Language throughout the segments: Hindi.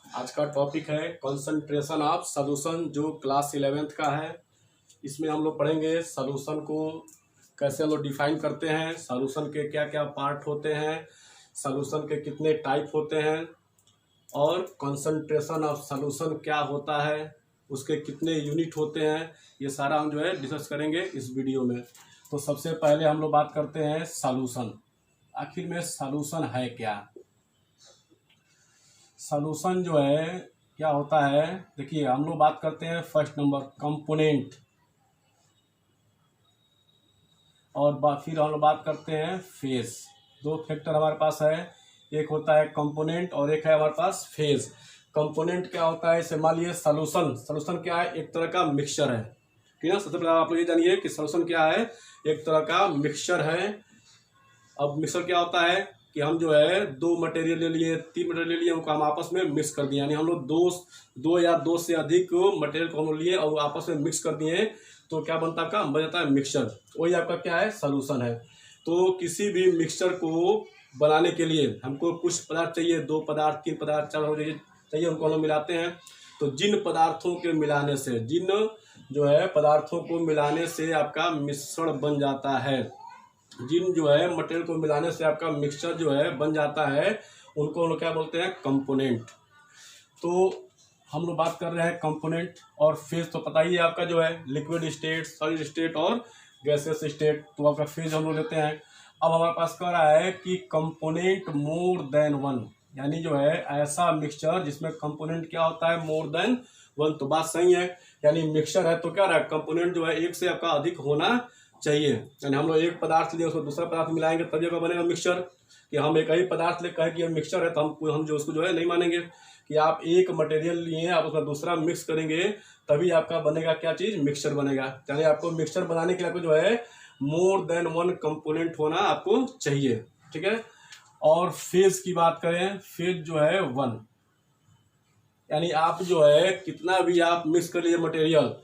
आज का टॉपिक है कंसंट्रेशन ऑफ सॉल्यूशन, जो क्लास 11th का है। इसमें हम लोग पढ़ेंगे सॉल्यूशन को कैसे हम लोग डिफाइन करते हैं, सॉल्यूशन के क्या क्या पार्ट होते हैं, सॉल्यूशन के कितने टाइप होते हैं, और कंसंट्रेशन ऑफ सॉल्यूशन क्या होता है, उसके कितने यूनिट होते हैं। ये सारा हम जो है डिस्कस करेंगे इस वीडियो में। तो सबसे पहले हम लोग बात करते हैं सॉल्यूशन। आखिर में सॉल्यूशन है क्या? सॉल्यूशन जो है क्या होता है, देखिए हम लोग बात करते हैं फर्स्ट नंबर कंपोनेंट, और फिर हम लोग बात करते हैं फेज। दो फैक्टर हमारे पास है, एक होता है कंपोनेंट और एक है हमारे पास फेज। कंपोनेंट क्या होता है, इसे मान लीजिए सॉल्यूशन क्या है, एक तरह का मिक्सचर है। ठीक है, सबसे पहले आप लोग ये जानिए कि सॉल्यूशन क्या है, एक तरह का मिक्सचर है। अब मिक्सचर क्या होता है कि हम जो है दो मटेरियल ले लिए, तीन मटेरियल ले लिए, उनको हम आपस में मिक्स कर दिए। यानी हम लोग दो या दो से अधिक मटेरियल को हम लोग लिए और आपस में मिक्स कर दिए, तो क्या बनता है, आपका बन जाता है मिक्सचर। वही आपका क्या है, सॉल्यूशन है। तो किसी भी मिक्सचर को बनाने के लिए हमको कुछ पदार्थ चाहिए, 2 पदार्थ 3 पदार्थ 4 चाहिए, उनको हम लोग मिलाते हैं। तो जिन पदार्थों के मिलाने से, जिन जो है पदार्थों को मिलाने से आपका मिश्रण बन जाता है, जिन जो है मटेरियल को मिलाने से आपका मिक्सचर जो है बन जाता है, उनको हम लोग क्या बोलते हैं, कंपोनेंट। तो हम लोग बात कर रहे हैं कंपोनेंट और फेज। तो पता ही है आपका जो है लिक्विड स्टेट, सॉलिड स्टेट और गैसियस स्टेट। तो आपका फेज हम लोग लेते हैं। अब हमारे पास कह रहा है कि कंपोनेंट मोर देन वन, यानी जो है ऐसा मिक्सचर जिसमें कंपोनेंट क्या होता है, मोर देन वन। तो बात सही है, यानी मिक्सचर है तो क्या रहा है, कंपोनेंट जो है एक से आपका अधिक होना चाहिए। यानी हम लोग एक पदार्थ लिए, उसको दूसरा पदार्थ मिलाएंगे तभी का बनेगा मिक्सचर। कि हम एक ही पदार्थ ले कहें कि ये मिक्सचर है, तो हम जो उसको जो है नहीं मानेंगे। कि आप एक मटेरियल लिए, आप उसमें दूसरा मिक्स करेंगे तभी आपका बनेगा क्या चीज़, मिक्सचर बनेगा। यानी आपको मिक्सचर बनाने के लिए आपको जो है मोर देन वन कंपोनेंट होना आपको चाहिए। ठीक है। और फेज की बात करें, फेज जो है 1, यानी आप जो है कितना भी आप मिक्स कर लीजिए मटेरियल,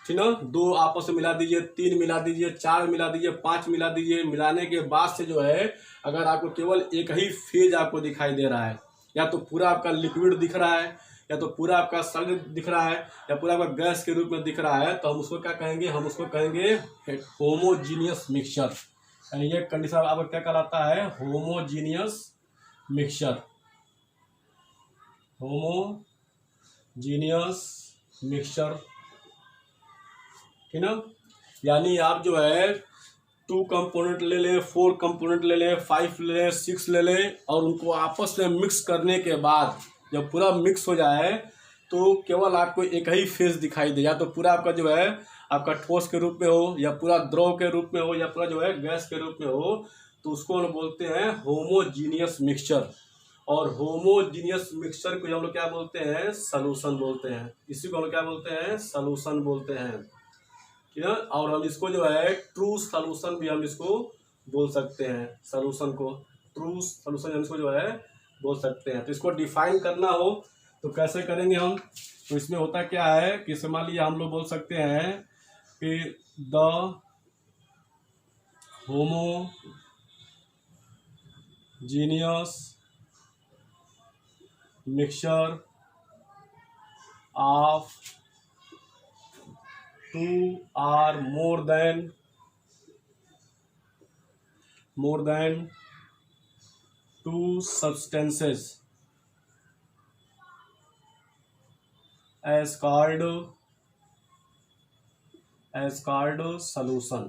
ठीक ना, 2 आपस में मिला दीजिए, 3 मिला दीजिए, 4 मिला दीजिए, 5 मिला दीजिए। मिलाने के बाद से जो है अगर आपको केवल एक ही फेज आपको दिखाई दे रहा है, या तो पूरा आपका लिक्विड दिख रहा है, या तो पूरा आपका सॉलिड दिख रहा है, या पूरा आपका गैस के रूप में दिख रहा है, तो हम उसको क्या कहेंगे, हम उसको कहेंगे होमोजीनियस मिक्सचर। यानी ये कंडीशन आपका क्या कहलाता है, होमोजीनियस मिक्सचर। होमोजीनियस मिक्सचर, ठीक ना। यानी आप जो है 2 कंपोनेंट ले लें, 4 कंपोनेंट ले लें, 5 ले लें, 6 ले लें, और उनको आपस में मिक्स करने के बाद जब पूरा मिक्स हो जाए तो केवल आपको एक ही फेज दिखाई दे। या तो पूरा आपका जो है आपका ठोस के रूप में हो, या पूरा द्रव के रूप में हो, या पूरा जो है गैस के रूप में हो, तो उसको हम बोलते हैं होमोजीनियस मिक्सचर। और होमोजीनियस मिक्सचर को हम लोग क्या बोलते हैं, सॉल्यूशन बोलते हैं। इसी को हम लोग क्या बोलते हैं, सॉल्यूशन बोलते हैं। ठीक है। और हम इसको जो है ट्रू सॉल्यूशन भी हम इसको बोल सकते हैं। सॉल्यूशन को ट्रू सॉल्यूशन हम इसको जो है बोल सकते हैं। तो इसको डिफाइन करना हो तो कैसे करेंगे हम, तो इसमें होता क्या है कि मान लीजिए हम लोग बोल सकते हैं कि the homogeneous mixture of 2 or more than 2 substances as called solution।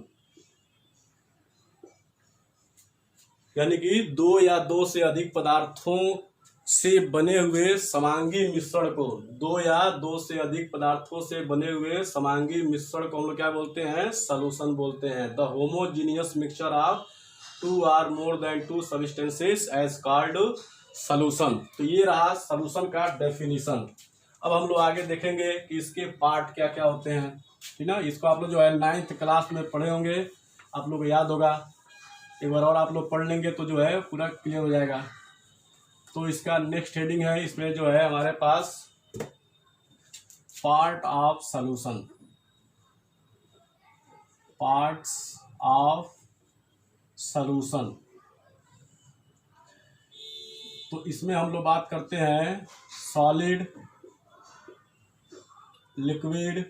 यानी कि 2 या 2 से अधिक पदार्थों से बने हुए समांगी मिश्रण को, 2 या 2 से अधिक पदार्थों से बने हुए समांगी मिश्रण को हम लोग क्या बोलते हैं, सॉल्यूशन बोलते हैं। The homogeneous mixture of 2 or more than 2 substances as called solution। तो ये रहा सॉल्यूशन का डेफिनेशन। अब हम लोग आगे देखेंगे कि इसके पार्ट क्या क्या होते हैं। ठीक ना, इसको आप लोग जो है 9th क्लास में पढ़े होंगे, आप लोग को याद होगा। एक बार और आप लोग पढ़ लेंगे तो जो है पूरा क्लियर हो जाएगा। तो इसका नेक्स्ट हेडिंग है, इसमें जो है हमारे पास part of solution, parts of solution. तो इसमें हम लोग बात करते हैं solid, liquid,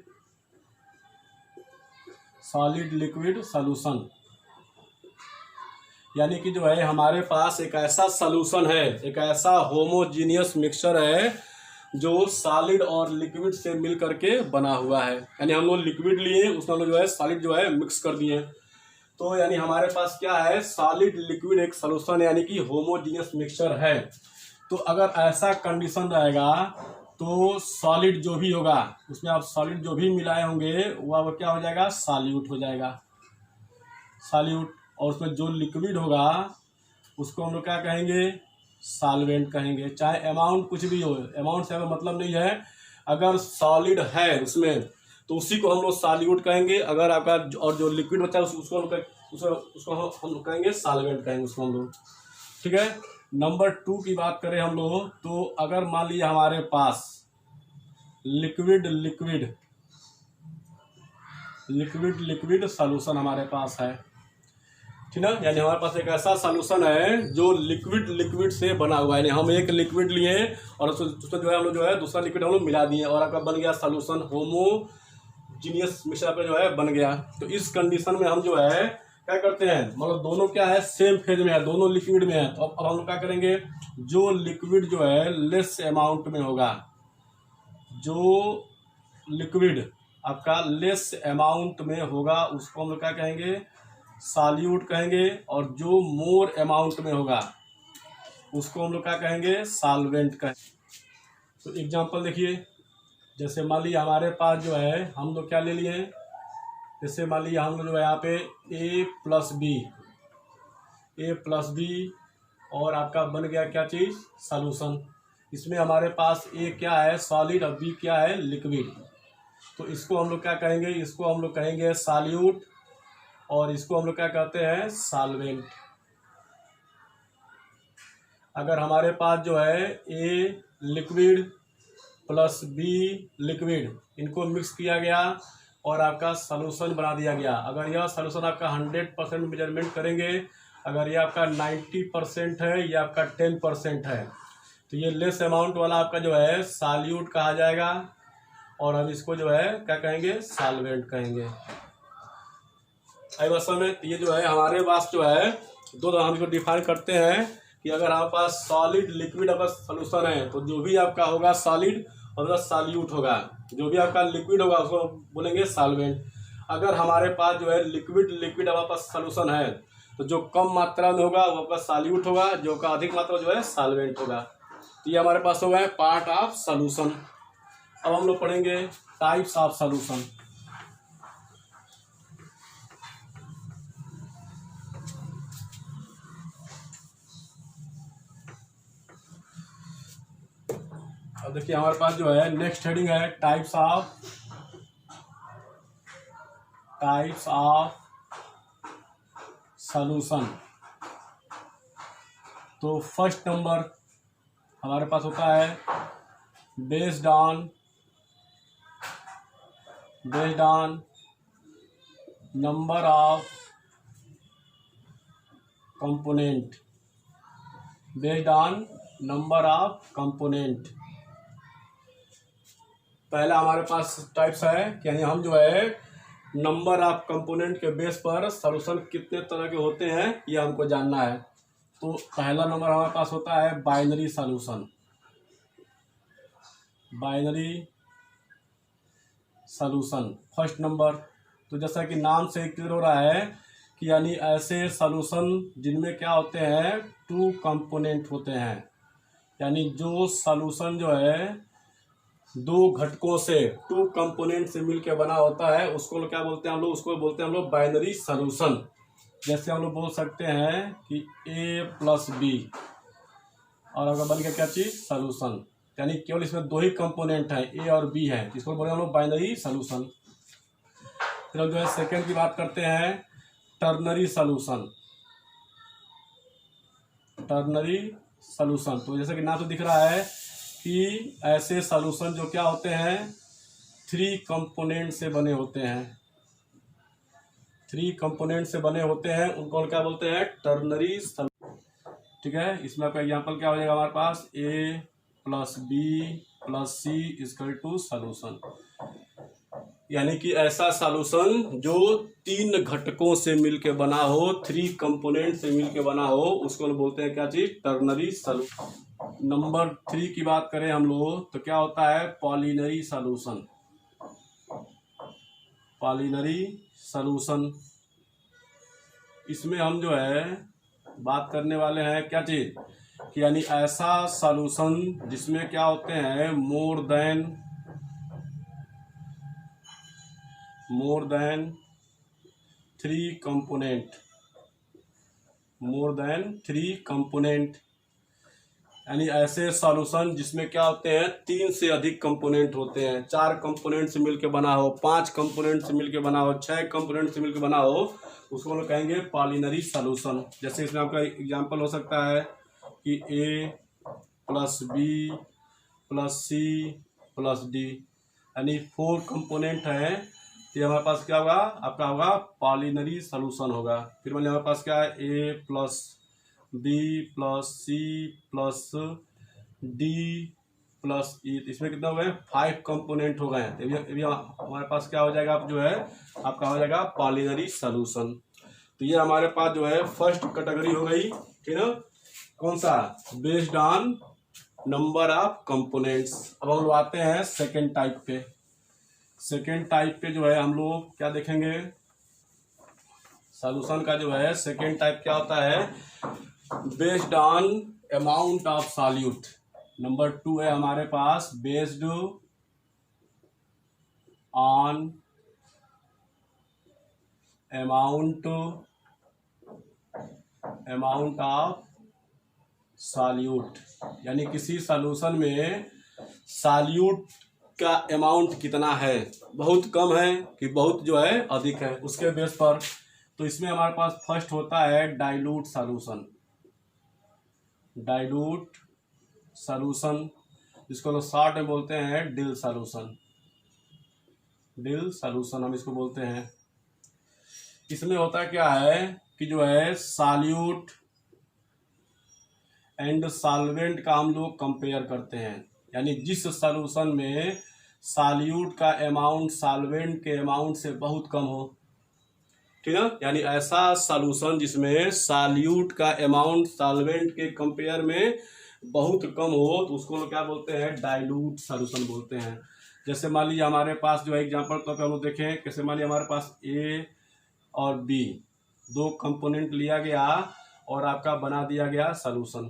solid liquid solution. यानी कि जो है हमारे पास एक ऐसा सॉल्यूशन है, एक ऐसा होमोजीनियस मिक्सचर है जो सॉलिड और लिक्विड से मिल करके बना हुआ है। यानी हम लोग लिक्विड लिए, उसमें हम लोग जो है सॉलिड जो है मिक्स कर दिए। तो यानी हमारे पास क्या है, सॉलिड लिक्विड एक सॉल्यूशन यानी कि होमोजीनियस मिक्सचर है। तो अगर ऐसा कंडीशन रहेगा तो सॉलिड जो भी होगा उसमें आप सॉलिड जो भी मिलाए होंगे वो क्या हो जाएगा, सॉल्यूट हो जाएगा, सॉल्यूट। और उसमें जो लिक्विड होगा उसको हम लोग क्या कहेंगे, सॉल्वेंट कहेंगे। चाहे अमाउंट कुछ भी हो, अमाउंट से हमें मतलब नहीं है, अगर सॉलिड है उसमें तो उसी को हम लोग सॉल्यूट कहेंगे। अगर आपका और जो लिक्विड बचा है उसको हम लोग कहेंगे सॉल्वेंट कहेंगे उसको हम लोग। ठीक है। नंबर 2 की बात करें हम लोग, तो अगर मान लीजिए हमारे पास liquid liquid liquid liquid solution हमारे पास है, ठीक है। यानी हमारे पास एक ऐसा सॉल्यूशन है जो लिक्विड लिक्विड से बना हुआ है। यानी हम एक लिक्विड लिए और उसमें जो है हम लोग जो है दूसरा लिक्विड हम लोग मिला दिए और आपका बन गया सॉल्यूशन, होमोजीनियस मिक्सचर आपका जो है बन गया। तो इस कंडीशन में हम जो है क्या करते हैं, मतलब दोनों क्या है, सेम फेज में है, दोनों लिक्विड में है। तो अब हम लोग क्या करेंगे, जो लिक्विड जो है लेस अमाउंट में होगा, जो लिक्विड आपका लेस अमाउंट में होगा उसको हम लोग क्या कहेंगे, सॉल्यूट कहेंगे। और जो मोर अमाउंट में होगा उसको हम लोग क्या कहेंगे, सॉल्वेंट कहेंगे। तो एग्जांपल देखिए, जैसे मान लीजिए हमारे पास जो है हम लोग क्या ले लिए, जैसे मान लीजिए हम लोग जो है यहाँ पे a प्लस बी और आपका बन गया क्या चीज़, सॉल्यूशन। इसमें हमारे पास a क्या है, सॉलिड, और b क्या है, लिक्विड। तो इसको हम लोग क्या कहेंगे, इसको हम लोग कहेंगे सॉल्यूट और इसको हम लोग क्या कहते हैं, सॉल्वेंट। अगर हमारे पास जो है a liquid plus b liquid, इनको मिक्स किया गया और आपका सॉल्यूशन बना दिया गया। अगर यह सॉल्यूशन आपका 100% मेजरमेंट करेंगे, अगर ये आपका 90% है या आपका 10% है, तो ये लेस अमाउंट वाला आपका जो है सॉल्यूट कहा जाएगा और हम इसको जो है क्या कहेंगे, सॉल्वेंट कहेंगे। आई बात समझ में। ये जो है हमारे पास जो है दो हम इसको डिफाइन करते हैं कि अगर हमारे पास सॉलिड लिक्विड अगर सॉल्यूशन है तो जो भी आपका होगा सॉलिड और सॉल्यूट होगा, जो भी आपका लिक्विड होगा उसको बोलेंगे सॉल्वेंट। अगर हमारे पास जो है लिक्विड लिक्विड हमारे पास सॉल्यूशन है तो जो कम मात्रा में होगा वो आपका सॉल्यूट होगा, जो का अधिक मात्रा जो है सॉल्वेंट होगा। तो ये हमारे पास हो गए पार्ट ऑफ सॉल्यूशन। अब हम लोग पढ़ेंगे टाइप्स ऑफ सॉल्यूशन। अब देखिए हमारे पास जो है नेक्स्ट हेडिंग है टाइप्स ऑफ सॉल्यूशन। तो फर्स्ट नंबर हमारे पास होता है based on number of component, based on number of component. पहला हमारे पास टाइप्स है कि यानी हम जो है नंबर ऑफ कंपोनेंट के बेस पर सॉल्यूशन कितने तरह के होते हैं ये हमको जानना है। तो पहला नंबर हमारे पास होता है binary solution. Binary solution first number. तो जैसा कि नाम से क्लियर हो रहा है कि यानी ऐसे सॉल्यूशन जिनमें क्या होते हैं, 2 कंपोनेंट होते हैं। यानी जो सॉल्यूशन जो है 2 घटकों से 2 कंपोनेंट से मिलकर बना होता है उसको क्या बोलते हैं हम लोग, उसको बोलते हैं हम लोग बाइनरी सॉल्यूशन। जैसे हम लोग बोल सकते हैं कि a प्लस बी और अगर बन गया क्या चीज़, सॉल्यूशन। यानी केवल इसमें 2 ही कंपोनेंट है, a और b है, इसको बोलते हैं हम लोग बाइनरी सॉल्यूशन। फिर हम जो है सेकेंड की बात करते हैं टर्नरी सॉल्यूशन। टर्नरी सॉल्यूशन तो जैसे कि नाम से दिख रहा है कि ऐसे सॉल्यूशन जो क्या होते हैं, 3 कंपोनेंट से बने होते हैं, 3 कंपोनेंट से बने होते हैं, उनको क्या बोलते हैं? Ternary solution. ठीक है, इसमें आपका एग्जांपल क्या हो जाएगा हमारे पास? A plus B plus C equal to solution. यानी कि ऐसा सॉल्यूशन जो 3 घटकों से मिलके बना हो, 3 कंपोनेंट से मिलके बना हो, उसको बोलते हैं क्या चीज? Ternary solution. नंबर 3 की बात करें हम लोग तो क्या होता है? पॉलिनरी सॉल्यूशन। पॉलिनरी सॉल्यूशन, इसमें हम जो है बात करने वाले हैं क्या चीज कि यानी ऐसा सॉल्यूशन जिसमें क्या होते हैं? More than 3 component, more than 3 component. यानी ऐसे सॉल्यूशन जिसमें क्या होते हैं? 3 से अधिक कंपोनेंट होते हैं, 4 कंपोनेंट से मिलकर बना हो, 5 कंपोनेंट से मिलकर बना हो, 6 कंपोनेंट से मिलकर बना हो, उसको हम लोग कहेंगे पॉलिनरी सॉल्यूशन। जैसे इसमें आपका एग्जांपल हो सकता है कि A plus B plus C plus D, यानी 4 कंपोनेंट है, तो हमारे पास क्या होगा? आपका होगा पॉलिनरी सॉल्यूशन होगा। फिर मान लीजिए हमारे पास क्या है? A plus B plus C plus D plus E, इसमें कितना हो गए? 5 कंपोनेंट हो गए हैं, तो ये हमारे पास क्या हो जाएगा? आप जो है आपका हो जाएगा पॉलिनरी सॉल्यूशन। तो ये हमारे पास जो है फर्स्ट कैटेगरी हो गई, ठीक है ना? कौन सा? Based on number of components. अब हम लोग आते हैं सेकेंड टाइप पे। सेकेंड टाइप पे जो है हम लोग क्या देखेंगे? सॉल्यूशन का जो है सेकेंड टाइप क्या होता है? Based on amount of solute. Number 2 है हमारे पास based on amount of solute. यानी किसी सॉल्यूशन में सॉल्यूट का अमाउंट कितना है, बहुत कम है कि बहुत जो है अधिक है, उसके बेस पर। तो इसमें हमारे पास फर्स्ट होता है डाइल्यूट सॉल्यूशन। डाइल्यूट सॉल्यूशन जिसको लोग शॉर्ट में बोलते हैं डिल सॉल्यूशन। डिल सॉल्यूशन हम इसको बोलते हैं। इसमें होता क्या है कि जो है सॉल्यूट एंड सॉल्वेंट का हम लोग कंपेयर करते हैं। यानी जिस सॉल्यूशन में सॉल्यूट का अमाउंट सॉल्वेंट के अमाउंट से बहुत कम हो, ठीक है, यानी ऐसा सॉल्यूशन जिसमें सॉल्यूट का अमाउंट सॉल्वेंट के कंपेयर में बहुत कम हो, तो उसको लोग क्या बोलते हैं? डाइल्यूट सॉल्यूशन बोलते हैं। जैसे मान लीजिए हमारे पास जो है एग्जांपल तो हम लोग देखें, कैसे मान लीजिए हमारे पास A और B 2 कंपोनेंट लिया गया और आपका बना दिया गया सॉल्यूशन।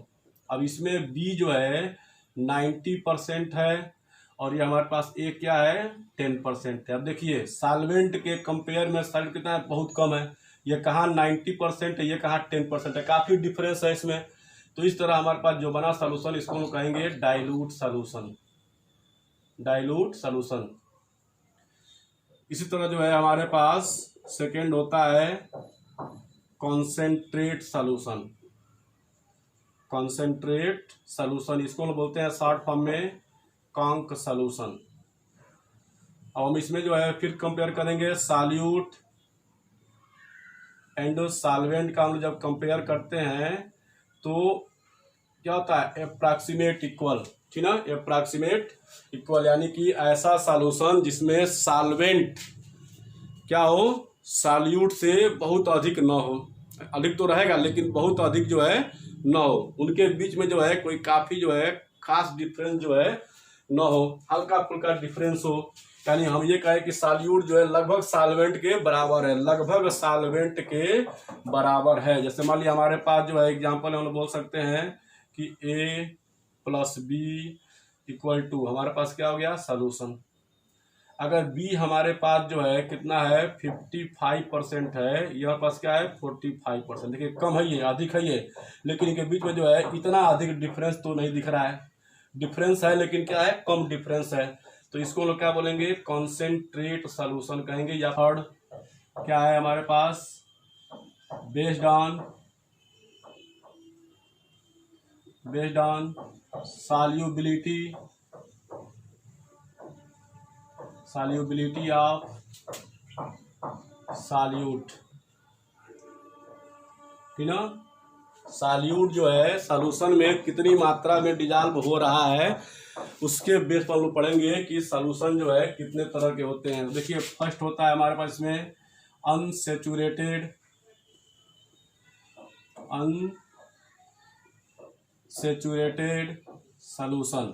अब इसमें B जो है 90% है और ये हमारे पास A क्या है? 10% है। अब देखिए सॉल्वेंट के कंपेयर में सॉल्वेंट कितना है? बहुत कम है। ये कहाँ 90% है, ये कहाँ 10% है, काफी डिफरेंस है इसमें। तो इस तरह हमारे पास जो बना सॉल्यूशन इसको हम कहेंगे डाइल्यूट सॉल्यूशन। Dilute solution. इसी तरह जो है हमारे पास सेकेंड होता है कॉन्सेंट्रेट सॉल्यूशन। कॉन्सेंट्रेट सॉल्यूशन इसको हम बोलते हैं शॉर्ट फॉर्म में कॉन्क सॉल्यूशन। अब हम इसमें जो है फिर कंपेयर करेंगे सॉल्यूट एंड सॉल्वेंट का। हम जब कंपेयर करते हैं तो क्या होता है? अप्रॉक्सीमेट इक्वल, ठीक ना? अप्रॉक्सीमेट इक्वल यानी कि ऐसा सॉल्यूशन जिसमें सॉल्वेंट क्या हो? सॉल्यूट से बहुत अधिक न हो, अधिक तो रहेगा लेकिन बहुत अधिक जो है न हो, उनके बीच में जो है कोई काफी जो है खास डिफरेंस जो है न हो, हल्का फुल्का डिफरेंस हो। यानी हम ये कहें कि सॉल्यूट जो है लगभग सॉल्वेंट के बराबर है, लगभग सॉल्वेंट के बराबर है। जैसे मान लीजिए हमारे पास जो है एग्जांपल हम बोल सकते हैं कि A plus B equal to हमारे पास क्या हो गया? सॉल्यूशन। अगर B हमारे पास जो है कितना है? 55% है, यह पास क्या है? 45%। देखिए कम है ये, अधिक है ये, लेकिन इनके बीच में जो है इतना अधिक डिफरेंस तो नहीं दिख रहा है। डिफरेंस है लेकिन क्या है? कम डिफरेंस है। तो इसको लोग क्या बोलेंगे? कॉन्सेंट्रेट सॉल्यूशन कहेंगे। या थर्ड क्या है हमारे पास? Based on solubility solubility of solute, ठीक ना। सॉल्यूट जो है सॉल्यूशन में कितनी मात्रा में डिजॉल्व हो रहा है, उसके बेस पर हम लोग पढ़ेंगे कि सॉल्यूशन जो है कितने तरह के होते हैं। देखिए फर्स्ट होता है हमारे पास इसमें अनसैचुरेटेड सॉल्यूशन।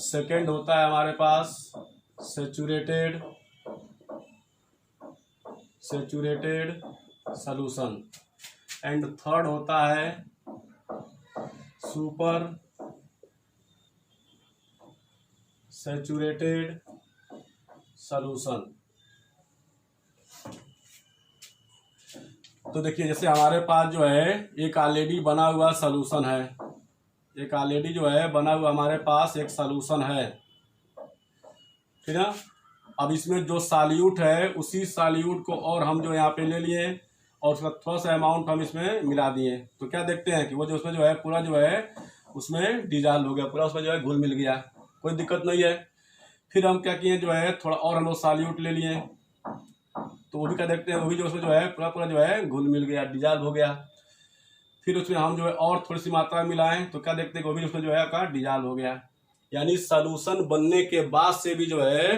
सेकेंड होता है हमारे पास सैचुरेटेड सॉल्यूशन। एंड थर्ड होता है सुपर सैचुरेटेड सॉल्यूशन। तो देखिए जैसे हमारे पास जो है एक ऑलरेडी बना हुआ सॉल्यूशन है, एक ऑलरेडी जो है बना हुआ हमारे पास एक सॉल्यूशन है, ठीक है। अब इसमें जो सॉल्यूट है उसी सॉल्यूट को और हम जो यहाँ पे ले लिए और उसका थोड़ा सा अमाउंट हम इसमें मिला दिए, तो क्या देखते हैं कि वो जो उसमें जो है पूरा जो है उसमें डिजॉल्व हो गया, पूरा उसमें जो है घुल मिल गया, कोई दिक्कत नहीं है। फिर हम क्या किए जो है थोड़ा और हम लोग सॉल्यूट ले लिए, तो वो भी क्या देखते हैं, वो भी जो उसमें जो है पूरा पूरा जो है घुल मिल गया, डिजॉल्व हो गया। फिर उसमें हम जो है और थोड़ी सी मात्रा में मिलाएं तो क्या देखते हैं वो भी उसमें जो है आपका डिजॉल्व हो गया। यानी सॉल्यूशन बनने के बाद से भी जो है,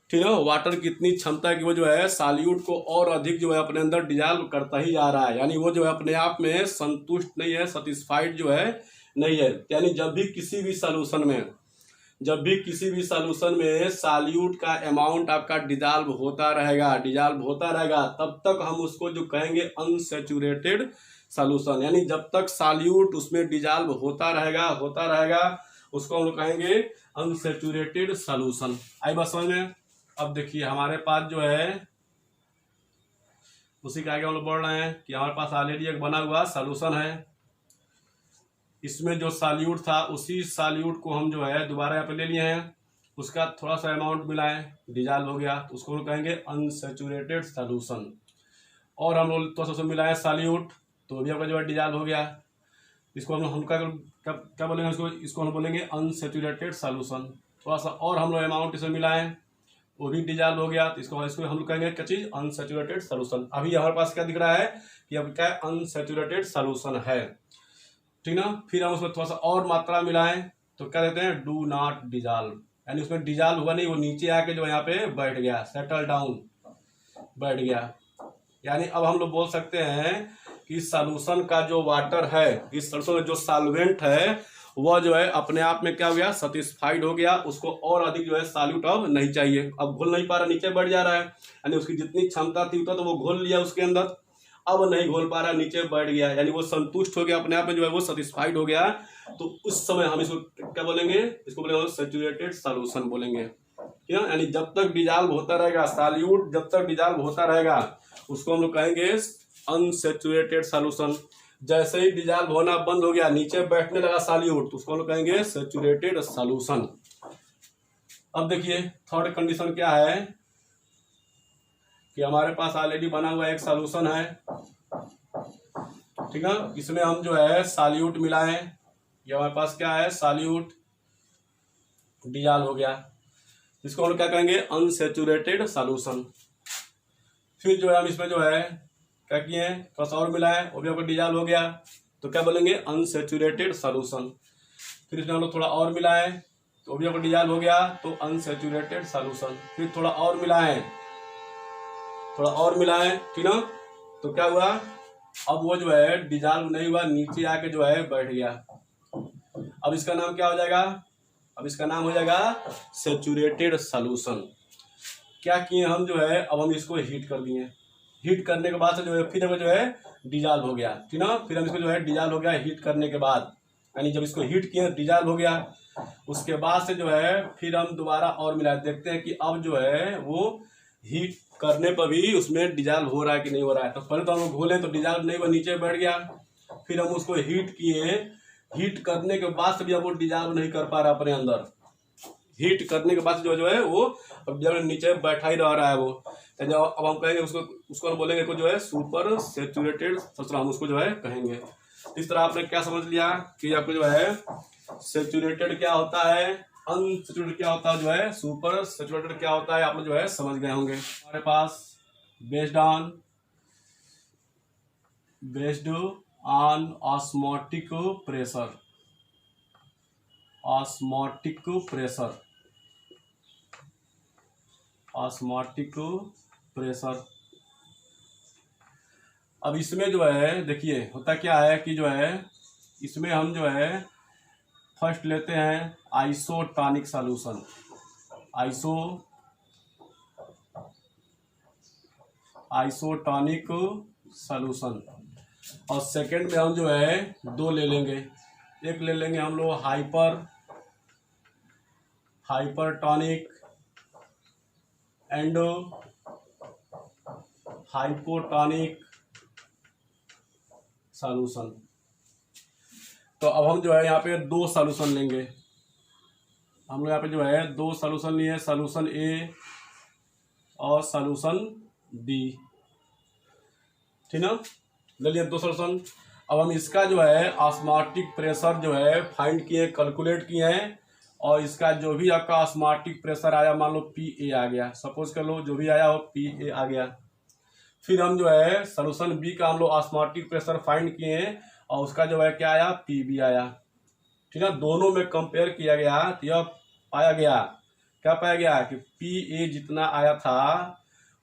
ठीक है, वाटर की इतनी क्षमता है कि वो जो है सॉल्यूट को और अधिक जो है अपने अंदर डिजॉल्व करता ही जा रहा है। यानी वो जो है अपने आप में संतुष्ट नहीं है, सेटिस्फाइड जो है नहीं है। यानी जब भी किसी भी सॉल्यूशन में सॉल्यूट का अमाउंट आपका डिजॉल्व होता रहेगा तब तक हम उसको जो कहेंगे अनसैचुरेटेड सॉल्यूशन। यानी जब तक सॉल्यूट उसमें डिजॉल्व होता रहेगा उसको हम लोग कहेंगे अनसैचुरेटेड सॉल्यूशन। आई बात समझ में। अब देखिए हमारे पास जो है उसी के आगे हम लोग बढ़ रहे हैं कि हमारे पास ऑलरेडी एक बना हुआ सॉल्यूशन है, इसमें जो सॉल्यूट था उसी सॉल्यूट को हम जो है दोबारा यहाँ पे ले लिए हैं, उसका थोड़ा सा अमाउंट मिलाएं, डिजॉल्व हो गया, तो उसको हम लोग कहेंगे अनसैचुरेटेड सॉल्यूशन। और हम लोग थोड़ा सा मिलाएं सॉल्यूट, तो भी आपका जो है डिजॉल्व हो गया, इसको हम क्या बोलेंगे, इसको हम बोलेंगे अनसैचुरेटेड सॉल्यूशन। थोड़ा सा और हम लोग अमाउंट इसमें मिलाएं, वो भी डिजॉल्व हो गया, तो इसको हम लोग कहेंगे क्या चीज, अनसैचुरेटेड सॉल्यूशन। अभी हमारे पास क्या दिख रहा है कि अब क्या अनसैचुरेटेड सॉल्यूशन है, ठीक ना। फिर हम उसमें थोड़ा सा और मात्रा मिलाएं तो क्या देते हैं, डू नॉट डिजॉल्व। यानी उसमें डिजॉल्व हुआ नहीं, वो नीचे आके जो यहाँ पे बैठ गया, सेटल डाउन बैठ गया। यानी अब हम लोग बोल सकते हैं कि सॉल्यूशन का जो वाटर है, इस सॉल्यूशन में जो सॉल्वेंट है वह जो है अपने आप में क्या हो गया, सेटिस्फाइड हो गया, उसको और अधिक जो है सॉल्यूट अब नहीं चाहिए, अब घुल नहीं पा रहा, नीचे बढ़ जा रहा है। यानी उसकी जितनी क्षमता थी उतना तो वो घोल लिया उसके अंदर, अब नहीं घोल पा रहा, नीचे बैठ गया, यानी वो संतुष्ट हो गया अपने आप में, जो है वो सेटिस्फाइड हो गया। तो उस समय हम इसको क्या बोलेंगे, इसको बोलेंगे सैचुरेटेड सॉल्यूशन बोलेंगे, ठीक है। यानी जब तक डिजॉल्व होता रहेगा सॉल्यूट, जब तक डिजॉल्व होता रहेगा उसको हम लोग कहेंगे अनसैचुरेटेड सॉल्यूशन। जैसे ही डिजॉल्व होना बंद हो गया, नीचे बैठने लगा सॉल्यूट, तो उसको हम लोग कहेंगे सैचुरेटेड सॉल्यूशन। अब देखिए थर्ड कंडीशन क्या है कि हमारे पास ऑलरेडी बना हुआ एक सॉल्यूशन है, ठीक है, इसमें हम जो है सॉल्यूट मिलाएं, ये हमारे पास क्या है, सॉल्यूट डिजॉल्व हो गया, इसको हम लोग क्या कहेंगे, अनसैचुरेटेड सॉल्यूशन। फिर जो है हम इसमें जो है क्या किए, थोड़ा सा और मिलाएं, वो भी आपको डिजॉल्व हो गया, तो क्या बोलेंगे, अनसैचुरेटेड सॉल्यूशन। फिर इसमें हम लोग थोड़ा और मिलाएं तो वो भी आपको डिजॉल्व हो गया, तो अनसैचुरेटेड सॉल्यूशन। फिर थोड़ा और मिलाएं, ठीक ना, तो क्या हुआ, अब वो जो है डिजॉल्व नहीं हुआ, नीचे आके जो है बैठ गया। अब इसका नाम क्या हो जाएगा, अब इसका नाम हो जाएगा सैचुरेटेड सॉल्यूशन। क्या किए हम जो है, अब हम इसको हीट कर दिए, हीट करने के बाद से जो है फिर जो है डिजॉल्व हो गया, ठीक ना। फिर हम इसको जो है डिजॉल्व हो गया हीट करने के बाद, यानी जब इसको हीट किए डिजॉल्व हो गया, उसके बाद से जो है फिर हम दोबारा और मिला देखते हैं कि अब जो है वो हीट करने पर भी उसमें डिजॉल्व हो रहा है कि नहीं हो रहा है। तो पहले तो हम घोले तो डिजॉल्व नहीं हुआ, नीचे बैठ गया, फिर हम उसको हीट किए, हीट करने के बाद से भी अब वो डिजॉल्व नहीं कर पा रहा अपने अंदर, हीट करने के बाद जो है वो अब जब नीचे बैठा ही रह रहा है वो। तो अब हम कहेंगे उसको हम बोलेंगे जो है सुपर सैचुरेटेड सॉल्यूशन, हम उसको जो है कहेंगे। इस तरह आपने क्या समझ लिया कि आपको जो है सैचुरेटेड क्या होता है, अनसेचुरेटेड क्या होता है जो है, सुपर सेचुरेटेड क्या होता है, आप लोग जो है समझ गए होंगे। हमारे पास based on osmotic pressure, osmotic pressure, osmotic pressure. अब इसमें जो है देखिए होता क्या है कि जो है इसमें हम जो है फर्स्ट लेते हैं आइसोटॉनिक सॉल्यूशन, आइसोटॉनिक सॉल्यूशन। और सेकंड में हम जो है दो ले लेंगे, एक ले लेंगे हम लोग हाइपरटॉनिक एंड हाइपोटॉनिक सॉल्यूशन। तो अब हम जो है यहाँ पे दो सॉल्यूशन लेंगे, हम लोग यहाँ पे जो है दो सॉल्यूशन लिए, सॉल्यूशन ए और सॉल्यूशन बी, ठीक ना, ले लिए दो सॉल्यूशन। अब हम इसका जो है ऑस्मोटिक प्रेशर जो है फाइंड किए, कैलकुलेट किए हैं, और इसका जो भी आपका ऑस्मोटिक प्रेशर आया, मान लो पी ए आ गया, सपोज कर लो जो भी आया हो पी ए आ गया। फिर हम जो है सॉल्यूशन बी का हम लोग ऑस्मोटिक प्रेशर फाइंड किए हैं, और उसका जो है क्या आया, पी बी आया, ठीक है। दोनों में कंपेयर किया गया तो यह पाया गया, क्या पाया गया कि पी ए जितना आया था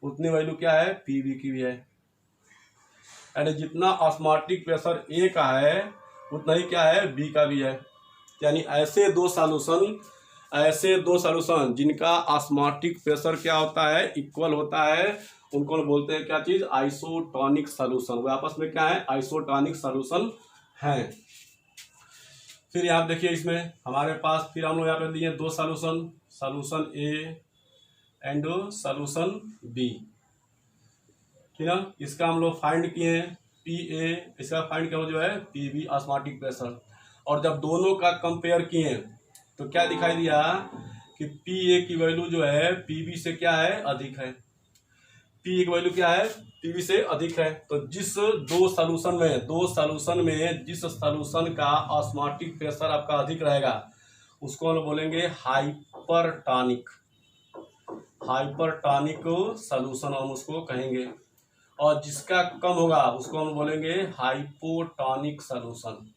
उतनी वैल्यू क्या है, पी बी की भी है, यानी जितना ऑस्मोटिक प्रेशर ए का है उतना ही क्या है, बी का भी है। यानी ऐसे दो सॉल्यूशन जिनका ऑस्मोटिक प्रेशर क्या होता है, इक्वल होता है, उनको बोलते हैं क्या चीज, आइसोटॉनिक सॉल्यूशन। वो आपस में क्या है, आइसोटॉनिक सॉल्यूशन है। फिर यहाँ देखिए इसमें हमारे पास फिर हम लोग यहाँ पे दिए दो solution A and solution B, ठीक है। इसका हम लोग फाइंड किए पी ए, इसका फाइंड किया जो है पी बी ऑस्मोटिक प्रेशर। और जब दोनों का कंपेयर किए तो क्या दिखाई दिया कि पी ए की वैल्यू जो है पी बी से क्या है, अधिक है, पी ए की वैल्यू क्या है, पी बी से अधिक है। तो जिस दो सॉल्यूशन में जिस सॉल्यूशन का ऑस्मोटिक प्रेशर आपका अधिक रहेगा उसको हम बोलेंगे हाइपरटॉनिक सॉल्यूशन हम उसको कहेंगे, और जिसका कम होगा उसको हम बोलेंगे हाइपोटॉनिक सॉल्यूशन।